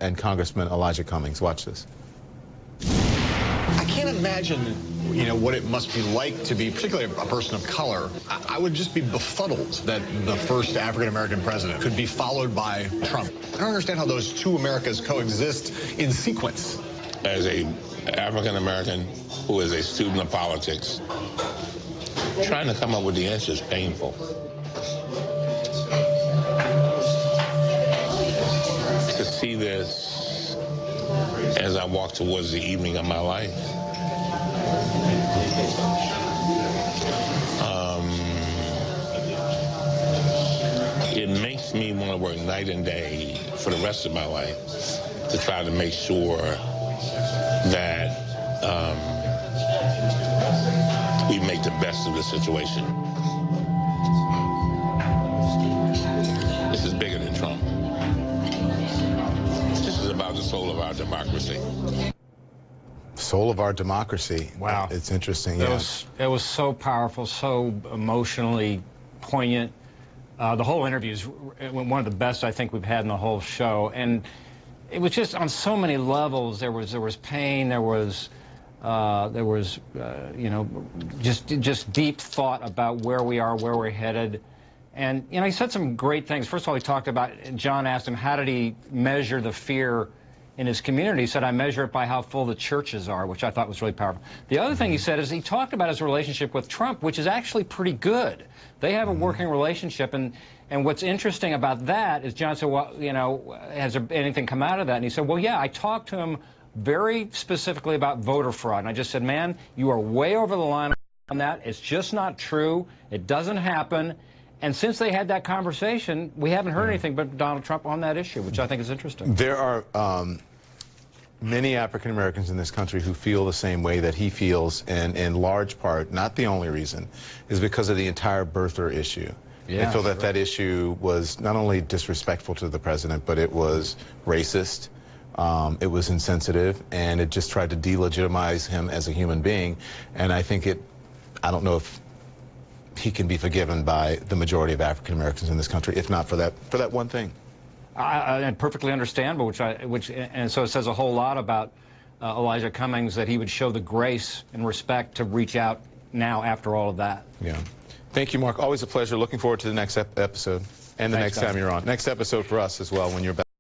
and Congressman Elijah Cummings. Watch this. I can't imagine, what it must be like to be, particularly a person of color. I would just be befuddled that the first African-American president could be followed by Trump. I don't understand how those two Americas coexist in sequence. As a African-American who is a student of politics, trying to come up with the answer is painful. To see this as I walk towards the evening of my life, it makes me want to work night and day for the rest of my life to try to make sure that we make the best of the situation. This is bigger than Trump. This is about the soul of our democracy. Soul of our democracy. Wow. It's interesting. It was so powerful, so emotionally poignant. The whole interview is one of the best I think we've had in the whole show, and it was just on so many levels. There was pain. There was just deep thought about where we are, where we're headed. And he said some great things. First of all, he talked about, John asked him, how did he measure the fear in his community? He said, I measure it by how full the churches are, which I thought was really powerful. The other thing he said is he talked about his relationship with Trump, which is actually pretty good. They have a working relationship, and what's interesting about that is John said, well, has there anything come out of that? And he said, well, yeah, I talked to him very specifically about voter fraud. And I just said, man, you are way over the line on that. It's just not true. It doesn't happen. And since they had that conversation, we haven't heard anything but Donald Trump on that issue, which I think is interesting. There are many African Americans in this country who feel the same way that he feels, and in large part, not the only reason, is because of the entire birther issue. Yeah, they feel that that issue was not only disrespectful to the president, but it was racist, it was insensitive, and it just tried to delegitimize him as a human being. And I think I don't know if he can be forgiven by the majority of African Americans in this country, if not for that one thing. And perfectly understandable, and so it says a whole lot about Elijah Cummings, that he would show the grace and respect to reach out now after all of that. Yeah. Thank you, Mark. Always a pleasure. Looking forward to the next episode and the next time you're on. Next episode for us as well when you're back.